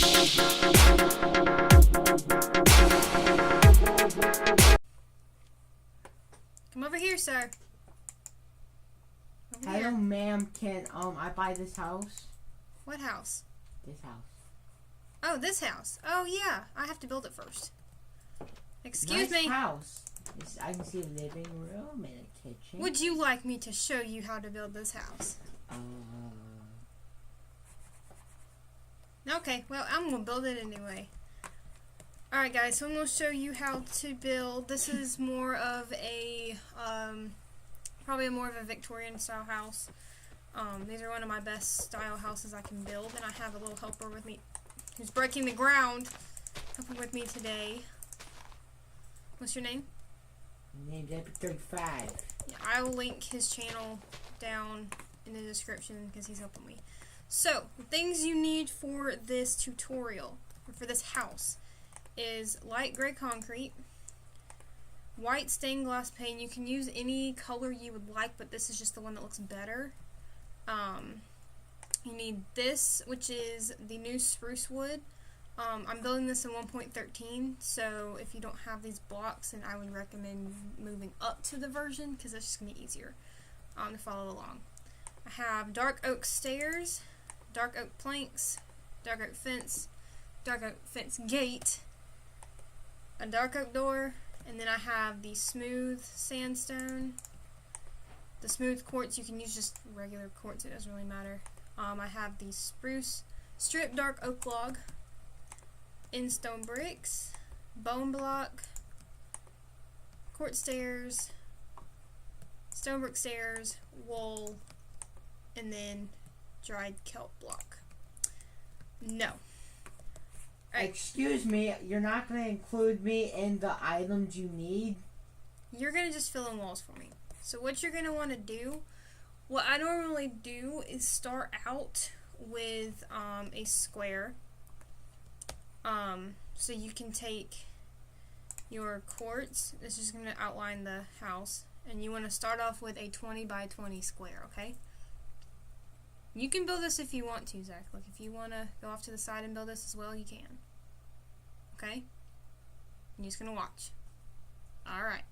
Come over here, sir. Over Hello, here. ma'am. Can I buy this house? What house? This house. Oh, this house. Oh, yeah. I have to build it first. Excuse Nice me. house. I can see a living room and a kitchen. Would you like me to show you how to build this house? Okay, well, I'm going to build it anyway. Alright guys, so I'm going to show you how to build. This is more of a, probably more of a Victorian style house. These are one of my best style houses I can build, and I have a little helper with me who's breaking the ground, helping with me today. What's your name? My name's Epic35. Yeah, I will link his channel down in the description because he's helping me. So, the things you need for this tutorial, or for this house, is light gray concrete, white stained glass paint. You can use any color you would like, but this is just the one that looks better. You need this, which is the new spruce wood. I'm building this in 1.13, so if you don't have these blocks, then I would recommend moving up to the version, because it's just going to be easier to follow along. I have dark oak stairs, dark oak planks, dark oak fence gate, a dark oak door, and then I have the smooth sandstone. The smooth quartz, you can use just regular quartz, it doesn't really matter. I have the spruce strip dark oak log, in stone bricks, bone block, quartz stairs, stone brick stairs, wool, and then dried kelp block. No. Right. Excuse me, you're not going to include me in the items you need? You're going to just fill in walls for me. So what you're going to want to do, what I normally do is start out with a square. So you can take your quartz, this is going to outline the house, and you want to start off with a 20 by 20 square, okay? You can build this if you want to, Zach. Like, if you want to go off to the side and build this as well, you can. Okay? You're just going to watch. Alright.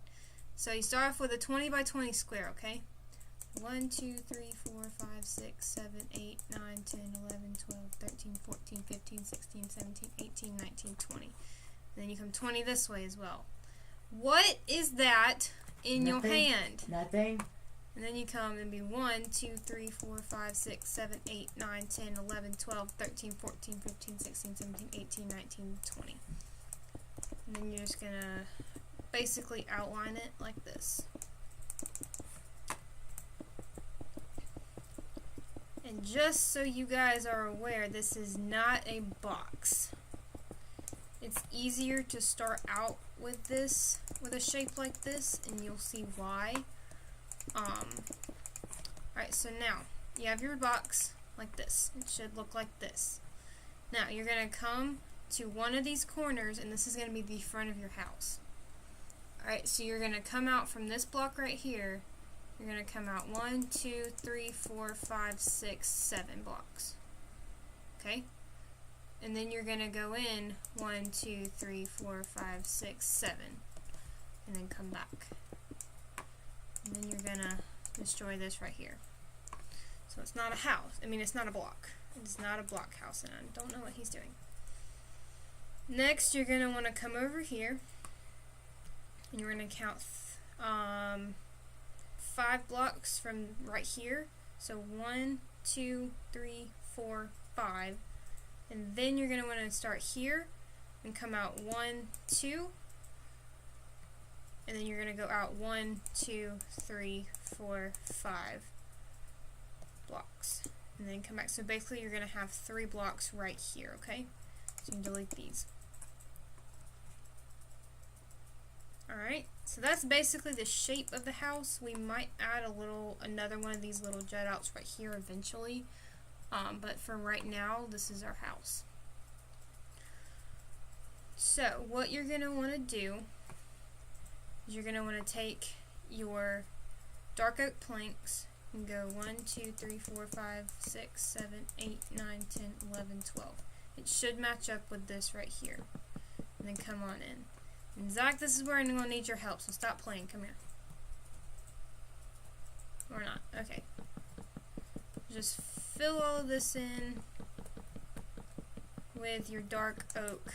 So you start off with a 20 by 20 square, okay? 1, 2, 3, 4, 5, 6, 7, 8, 9, 10, 11, 12, 13, 14, 15, 16, 17, 18, 19, 20. And then you come 20 this way as well. What is that in your hand? Nothing. And then you come and be 1, 2, 3, 4, 5, 6, 7, 8, 9, 10, 11, 12, 13, 14, 15, 16, 17, 18, 19, 20. And then you're just going to basically outline it like this. And just so you guys are aware, this is not a box. It's easier to start out with this, with a shape like this, and you'll see why. Alright, so now, you have your box like this. It should look like this. Now, you're going to come to one of these corners, and this is going to be the front of your house. Alright, so you're going to come out from this block right here. You're going to come out 1, 2, 3, 4, 5, 6, 7 blocks. Okay? And then you're going to go in 1, 2, 3, 4, 5, 6, 7. And then come back. And then you're going to destroy this right here. So it's not a house. I mean, it's not a block. It's not a block house, and I don't know what he's doing. Next, you're going to want to come over here. And you're going to count 5 blocks from right here. So 1, 2, 3, 4, 5. And then you're going to want to start here and come out 1, 2. And then you're going to go out 1, 2, 3, 4, 5 blocks. And then come back. So basically you're going to have 3 blocks right here, okay? So you can delete these. Alright, so that's basically the shape of the house. We might add another one of these little jut outs right here eventually. But for right now, this is our house. So, what you're going to want to do is you're going to want to take your dark oak planks and go 1, 2, 3, 4, 5, 6, 7, 8, 9, 10, 11, 12. it should match up with this right here. And then come on in. And Zach, this is where I'm going to need your help, so stop playing. Come here. Or not. Okay. Just fill all of this in with your dark oak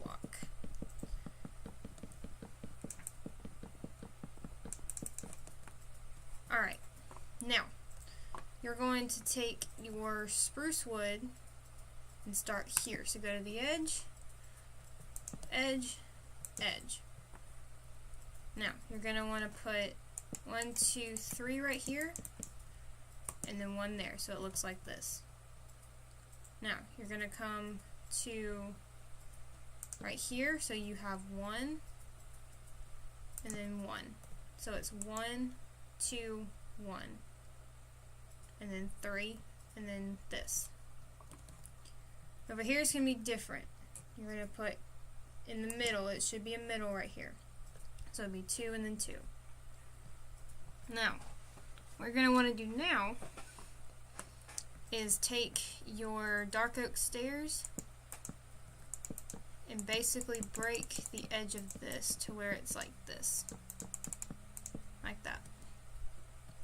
block. Alright. Now, you're going to take your spruce wood and start here. So go to the edge, edge, edge. Now, you're going to want to put 1, 2, 3 right here, and then 1 there, so it looks like this. Now, you're going to come to right here, so you have 1, and then 1. So it's 1, 2, 1, and then 3, and then this. Over here it's going to be different. You're going to put in the middle, it should be a middle right here. So it'll be 2 and then 2. Now, what you're going to want to do now is take your dark oak stairs and basically break the edge of this to where it's like this. Like that.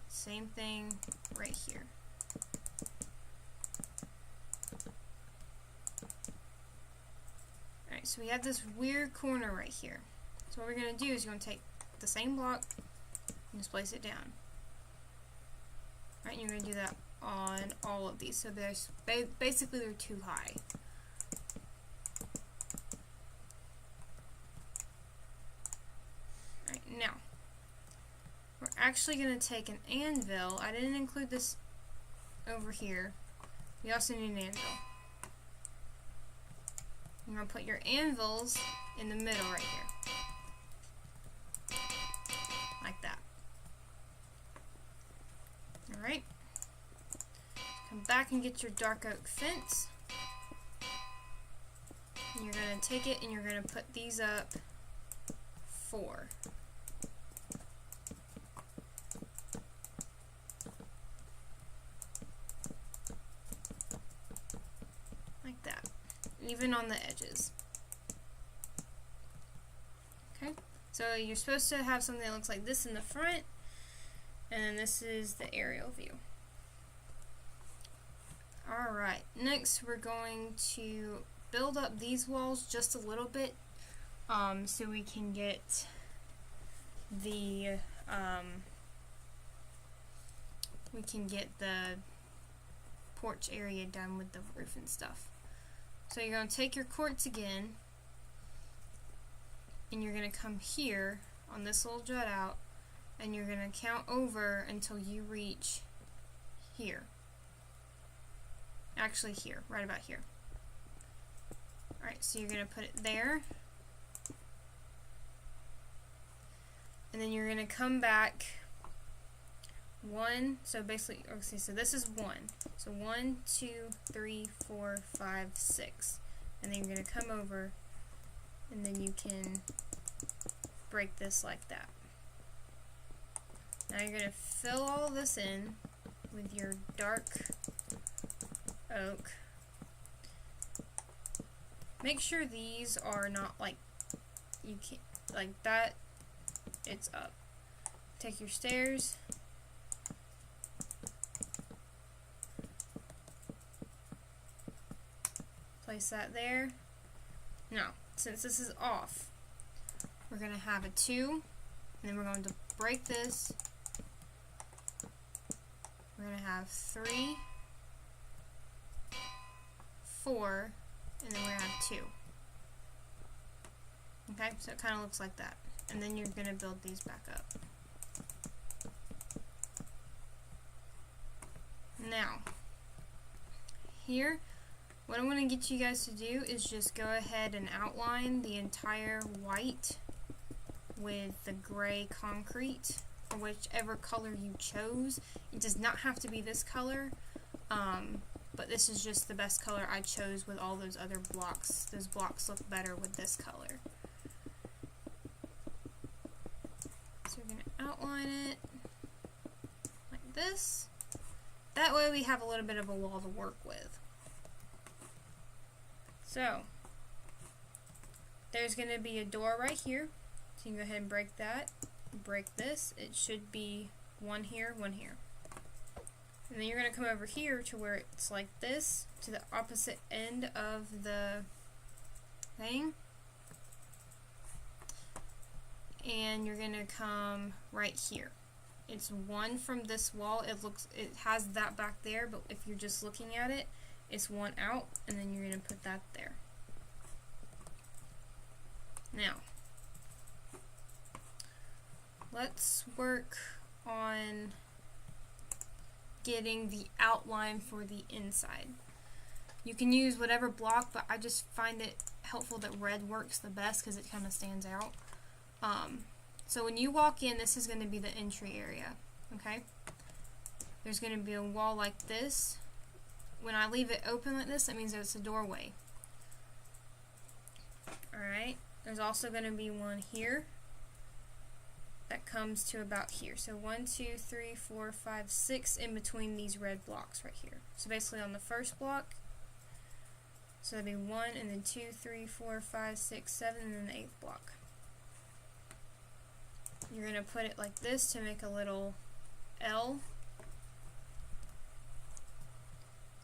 Same thing right here. Alright, so we have this weird corner right here. So what we're going to do is you're going to take the same block and just place it down. Alright, and you're going to do that on all of these. So there's basically they're too high. Alright, now we're actually going to take an anvil. I didn't include this over here. We also need an anvil. You're going to put your anvils in the middle right here. Like that. Alright. Come back and get your dark oak fence. And you're going to take it and you're going to put these up 4. Like that. Even on the edges. Okay, so you're supposed to have something that looks like this in the front, and then this is the aerial view. Alright, next we're going to build up these walls just a little bit so we can get the porch area done with the roof and stuff. So you're going to take your quartz again, and you're going to come here on this little jut out, and you're going to count over until you reach here. Actually here, right about here. Alright, so you're going to put it there, and then you're going to come back 1, so basically, okay, so this is 1. So 1, 2, 3, 4, 5, 6. And then you're going to come over, and then you can break this like that. Now you're going to fill all this in with your dark oak. Make sure these are not like, you can't, like that, it's up. Take your stairs. Place that there. Now, since this is off, we're going to have a 2, and then we're going to break this. We're going to have 3, 4, and then we're going to have 2. Okay, so it kind of looks like that. And then you're going to build these back up. Now, here, what I want to get you guys to do is just go ahead and outline the entire white with the gray concrete, or whichever color you chose. It does not have to be this color, but this is just the best color I chose with all those other blocks. Those blocks look better with this color. So we're going to outline it like this. That way we have a little bit of a wall to work with. So there's going to be a door right here. So you can go ahead and break that. Break this. It should be one here, one here. And then you're going to come over here to where it's like this, to the opposite end of the thing. And you're going to come right here. It's one from this wall. It has that back there, but if you're just looking at it, it's one out, and then you're going to put that there. Now, let's work on getting the outline for the inside. You can use whatever block, but I just find it helpful that red works the best because it kind of stands out. So when you walk in, this is going to be the entry area, okay? There's going to be a wall like this. When I leave it open like this, that means that it's a doorway. Alright, there's also going to be one here that comes to about here. So 1, 2, 3, 4, 5, 6 in between these red blocks right here. So basically on the first block, so that'd be 1, and then 2, 3, 4, 5, 6, 7, and then the 8th block. You're going to put it like this to make a little L.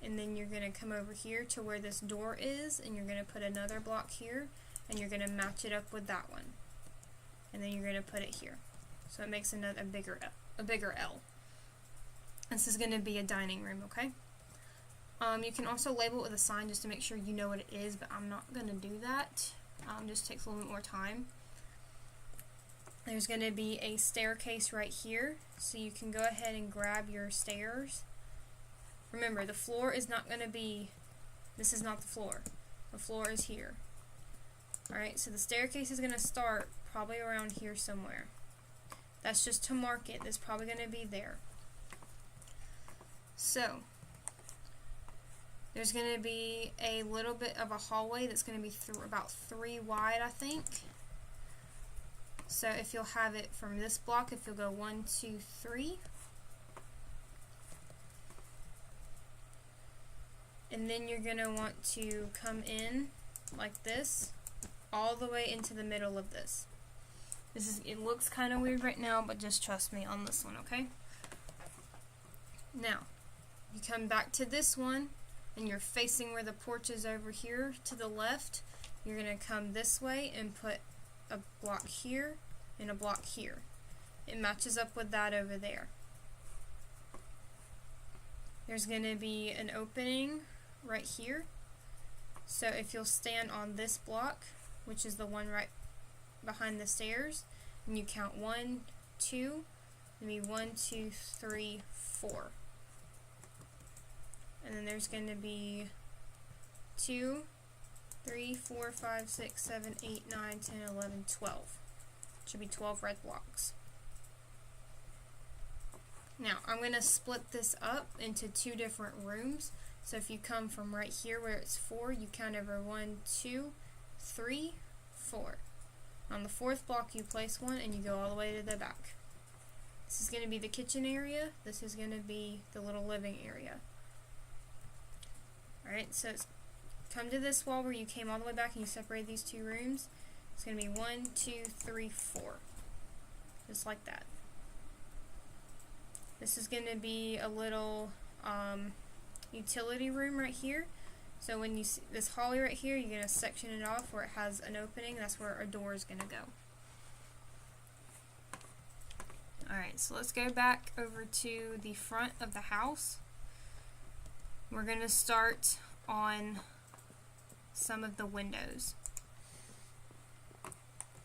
And then you're going to come over here to where this door is, and you're going to put another block here, and you're going to match it up with that one. And then you're going to put it here. So it makes a bigger L. This is going to be a dining room, okay? You can also label it with a sign just to make sure you know what it is, but I'm not going to do that. Just takes a little bit more time. There's going to be a staircase right here, so you can go ahead and grab your stairs. Remember, the floor is not going to be, this is not the floor. The floor is here. Alright, so the staircase is going to start probably around here somewhere. That's just to mark it. It's probably going to be there. So, there's going to be a little bit of a hallway that's going to be about 3 wide, I think. So if you'll have it from this block, if you'll go 1, 2, 3. And then you're going to want to come in like this, all the way into the middle of this. It looks kind of weird right now, but just trust me on this one, okay? Now, you come back to this one, and you're facing where the porch is over here to the left. You're going to come this way and put a block here and a block here. It matches up with that over there. There's going to be an opening right here. So if you'll stand on this block, which is the one right behind the stairs, and you count 1, 2, maybe 1, 2, 3, 4. And then there's going to be 2, 3, 4, 5, 6, 7, 8, 9, 10, 11, 12. Should be 12 red blocks. Now, I'm going to split this up into 2 different rooms. So if you come from right here where it's 4, you count over 1, 2, 3, 4. On the 4th block, you place 1 and you go all the way to the back. This is going to be the kitchen area. This is going to be the little living area. Alright, so come to this wall where you came all the way back and you separate these 2 rooms. It's going to be 1, 2, 3, 4. Just like that. This is going to be a little utility room right here. So when you see this hallway right here, you're going to section it off where it has an opening. That's where a door is going to go. Alright, so let's go back over to the front of the house. We're going to start on some of the windows.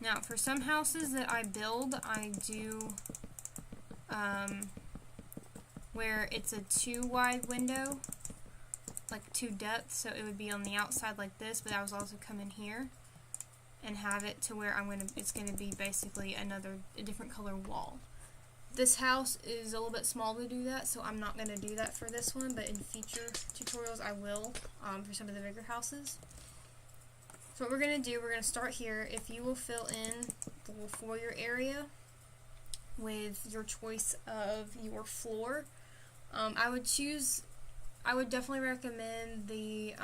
Now, for some houses that I build, I do where it's a 2 wide window, like 2 depth, so it would be on the outside like this, but I was also come in here and have it to where it's gonna be basically a different color wall. This house is a little bit small to do that, so I'm not gonna do that for this one, but in future tutorials I will for some of the bigger houses. So what we're going to do, we're going to start here. If you will fill in the little foyer area with your choice of your floor, I would definitely recommend the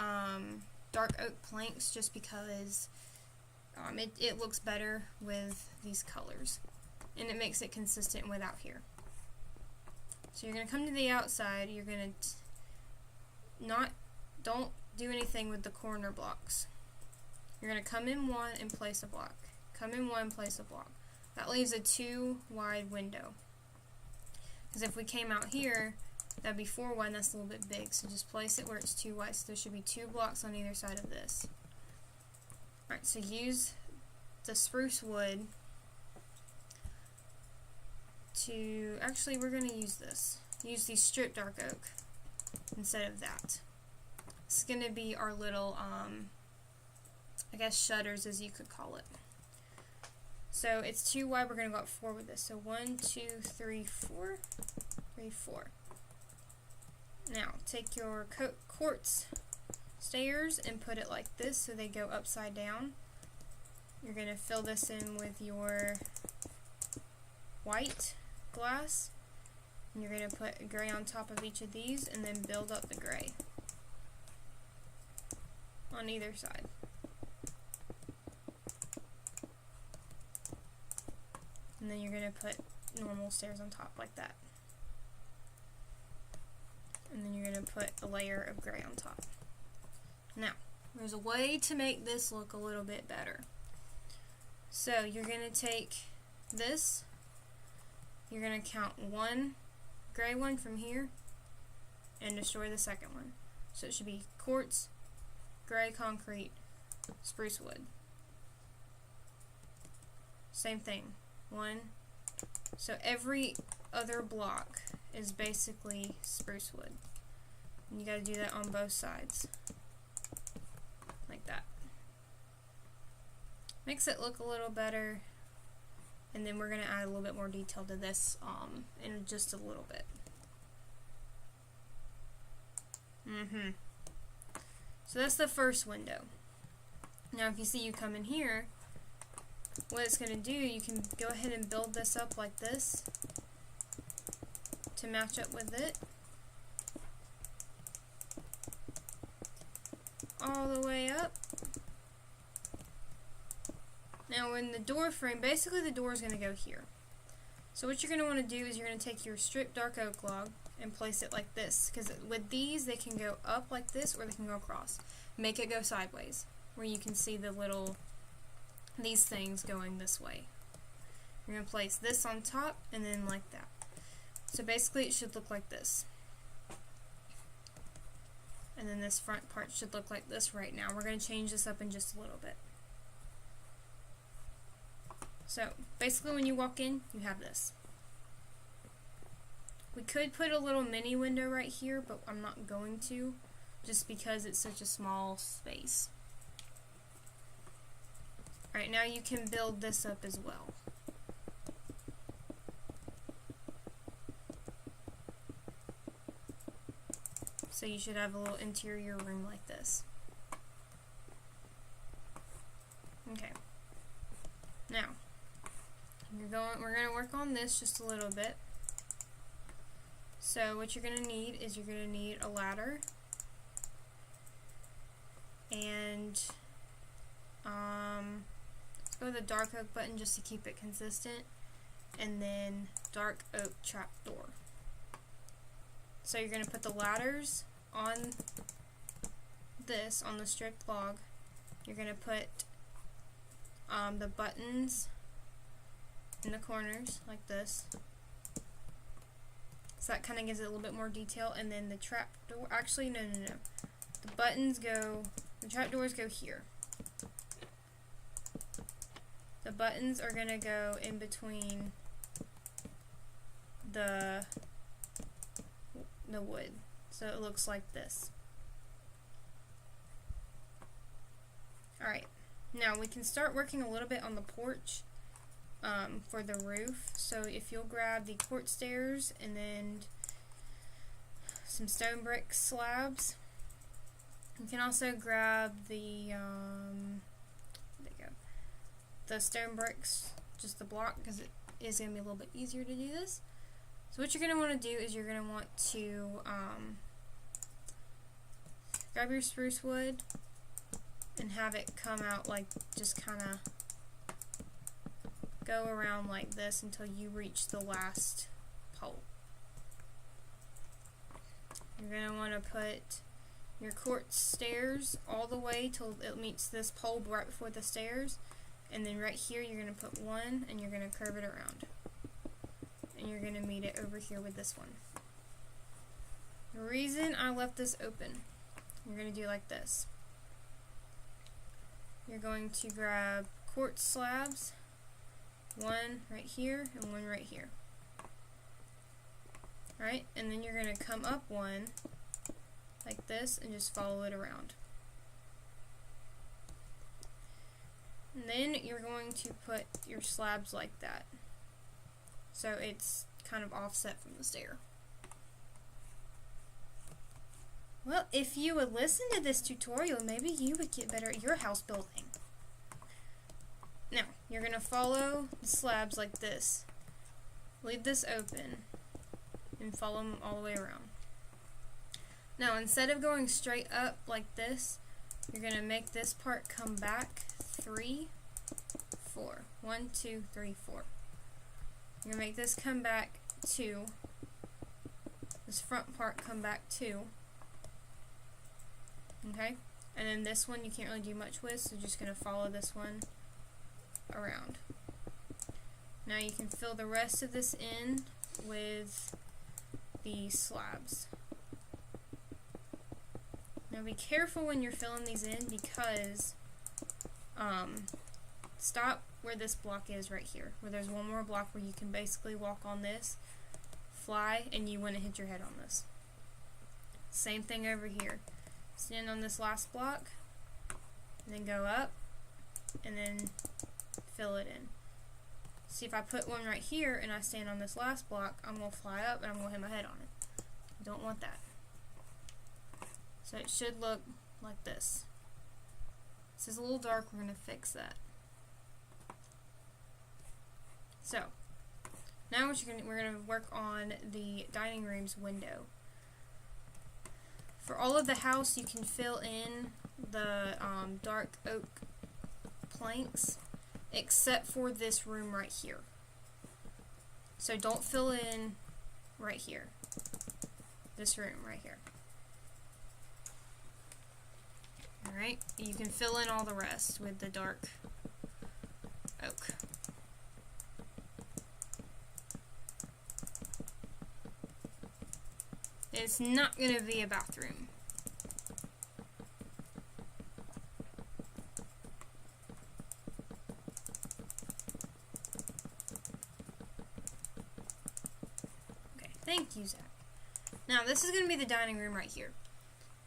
dark oak planks just because it looks better with these colors. And it makes it consistent with out here. So you're going to come to the outside. You're going to don't do anything with the corner blocks. You're going to come in one and place a block. Come in one, place a block. That leaves a 2 wide window. Because if we came out here, that'd be 4 wide, and that's a little bit big. So just place it where it's 2 wide. So there should be 2 blocks on either side of this. Alright, so use the spruce wood to, actually we're going to use this. Use the strip dark oak instead of that. It's going to be our little, I guess shutters as you could call it. So it's 2 wide, we're going to go up 4 with this. So 1, 2, 3, 4. 3, 4. Now take your quartz stairs and put it like this so they go upside down. You're going to fill this in with your white glass. And you're going to put gray on top of each of these and then build up the gray on either side. And then you're going to put normal stairs on top like that. And then you're going to put a layer of gray on top. Now, there's a way to make this look a little bit better. So you're going to take this, you're going to count 1 gray one from here and destroy the second one. So it should be quartz, gray concrete, spruce wood. Same thing. 1. So every other block is basically spruce wood. And you got to do that on both sides. Like that. Makes it look a little better. And then we're going to add a little bit more detail to this in just a little bit. So that's the first window. Now if you see you come in here, what it's going to do, you can go ahead and build this up like this to match up with it. All the way up. Now in the door frame, basically the door is going to go here. So what you're going to want to do is you're going to take your strip dark oak log and place it like this. Because with these, they can go up like this or they can go across. Make it go sideways where you can see the little, these things going this way. You're going to place this on top and then like that. So basically it should look like this. And then this front part should look like this right now. We're going to change this up in just a little bit. So basically when you walk in, you have this. We could put a little mini window right here, but I'm not going to, just because it's such a small space. Alright, now you can build this up as well. So you should have a little interior room like this. Okay. Now, we're going to work on this just a little bit. So what you're going to need is you're going to need a ladder. And let's go with the dark oak button just to keep it consistent. And then dark oak trapdoor. So you're going to put the ladders on this, on the stripped log. You're going to put the buttons in the corners like this. So that kind of gives it a little bit more detail. And then the trapdoor, actually no. The buttons go, the trapdoors go here. The buttons are going to go in between the wood. So it looks like this. Alright, now we can start working a little bit on the porch for the roof. So if you'll grab the quartz stairs and then some stone brick slabs. You can also grab the the stone bricks, just the block, because it is going to be a little bit easier to do this. So what you're going to want to do is you're going to want to grab your spruce wood and have it come out like, just kind of go around like this until you reach the last pole. You're going to want to put your quartz stairs all the way till it meets this pole right before the stairs, and then right here you're going to put one and you're going to curve it around, and you're going to meet it over here with this one. The reason I left this open, you're going to do like this. You're going to grab quartz slabs, one right here and one right here. Alright, and then you're going to come up one like this and just follow it around. And then you're going to put your slabs like that, so it's kind of offset from the stair. Well, if you would listen to this tutorial, maybe you would get better at your house building. Now, you're going to follow the slabs like this. Leave this open and follow them all the way around. Now, instead of going straight up like this, you're going to make this part come back 3, 4. 1, 2, 3, 4. You're going to make this come back 2. This front part come back 2. Okay? And then this one you can't really do much with, so you're just going to follow this one around. Now you can fill the rest of this in with the slabs. Now be careful when you're filling these in, because stop where this block is right here, where there's one more block where you can basically walk on this, fly, and you want to hit your head on this. Same thing over here. Stand on this last block, and then go up, and then fill it in. See, if I put one right here and I stand on this last block, I'm going to fly up and I'm going to hit my head on it. I don't want that. So it should look like this. This is a little dark, we're going to fix that. So, now we're going to work on the dining room's window. For all of the house, you can fill in the dark oak planks, except for this room right here. So don't fill in right here. This room right here. Alright, you can fill in all the rest with the dark oak. It's not going to be a bathroom. Okay, thank you, Zach. Now, this is going to be the dining room right here.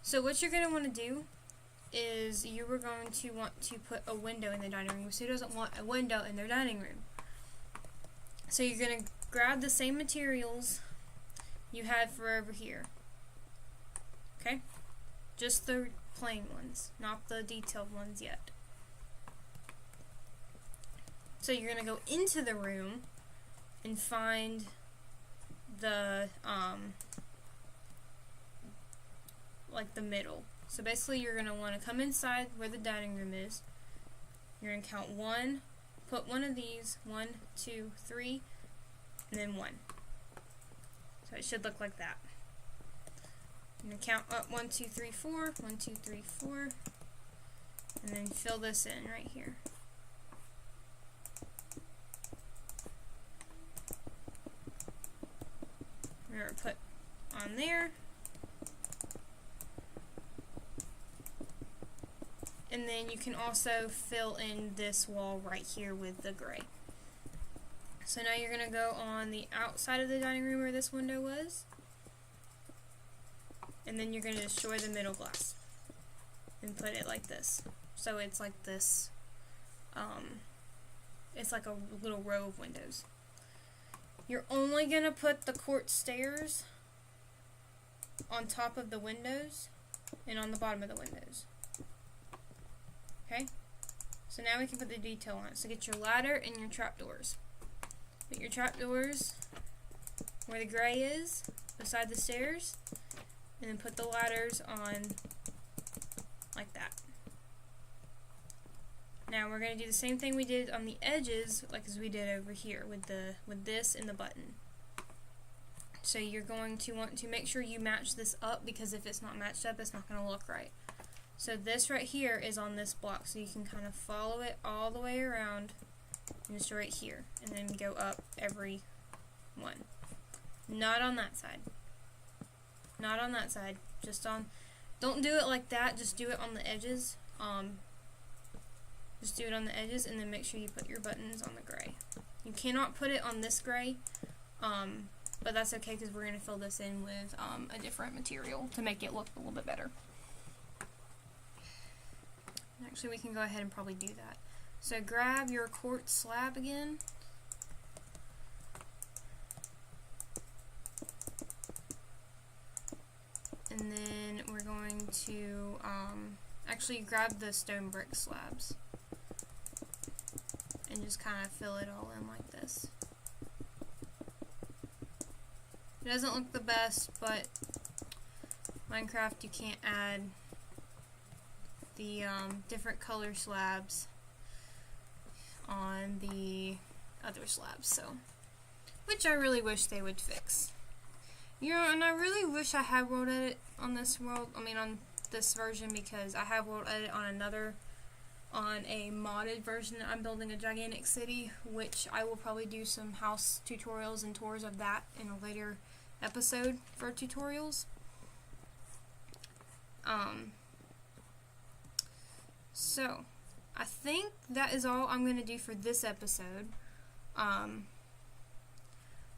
So what you're going to want to do is you are going to want to put a window in the dining room. So who doesn't want a window in their dining room? So you're going to grab the same materials you had for over here. Okay? Just the plain ones, not the detailed ones yet. So you're going to go into the room and find the like the middle. So basically you're going to want to come inside where the dining room is. You're going to count 1, put one of these, 1, 2, 3, and then 1. So it should look like that. I'm going to count up 1, 2, 3, 4, 1, 2, 3, 4, and then fill this in right here. We're going to put on there. And then you can also fill in this wall right here with the gray. So now you're going to go on the outside of the dining room where this window was. And then you're going to destroy the middle glass. And put it like this. So it's like this. It's like a little row of windows. You're only going to put the quartz stairs on top of the windows and on the bottom of the windows. Okay? So now we can put the detail on it. So get your ladder and your trapdoors. Put your trapdoors where the gray is, beside the stairs, and then put the ladders on like that. Now we're going to do the same thing we did on the edges, like as we did over here with this and the button. So you're going to want to make sure you match this up, because if it's not matched up, it's not going to look right. So this right here is on this block, so you can kind of follow it all the way around and just right here, and then go up every one. Not on that side. Not on that side. Just on. Don't do it like that. Just do it on the edges. Just do it on the edges, and then make sure you put your buttons on the gray. You cannot put it on this gray, but that's okay because we're going to fill this in with a different material to make it look a little bit better. Actually, we can go ahead and probably do that. So grab your quartz slab again. And then we're going to actually grab the stone brick slabs and just kind of fill it all in like this. It doesn't look the best, but Minecraft, you can't add the different color slabs on the other slabs, so, which I really wish they would fix. You know, and I really wish I had world edit on this on this version, because I have world edit on a modded version that I'm building a gigantic city, which I will probably do some house tutorials and tours of that in a later episode for tutorials. So I think that is all I'm going to do for this episode.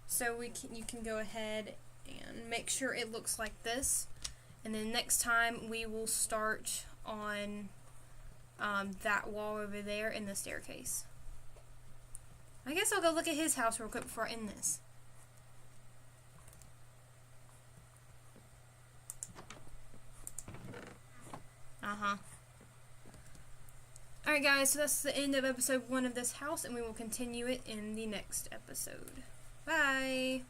So you can go ahead and make sure it looks like this, and then next time we will start on that wall over there in the staircase. I guess I'll go look at his house real quick before I end this. Alright guys, so that's the end of episode 1 of this house, and we will continue it in the next episode. Bye!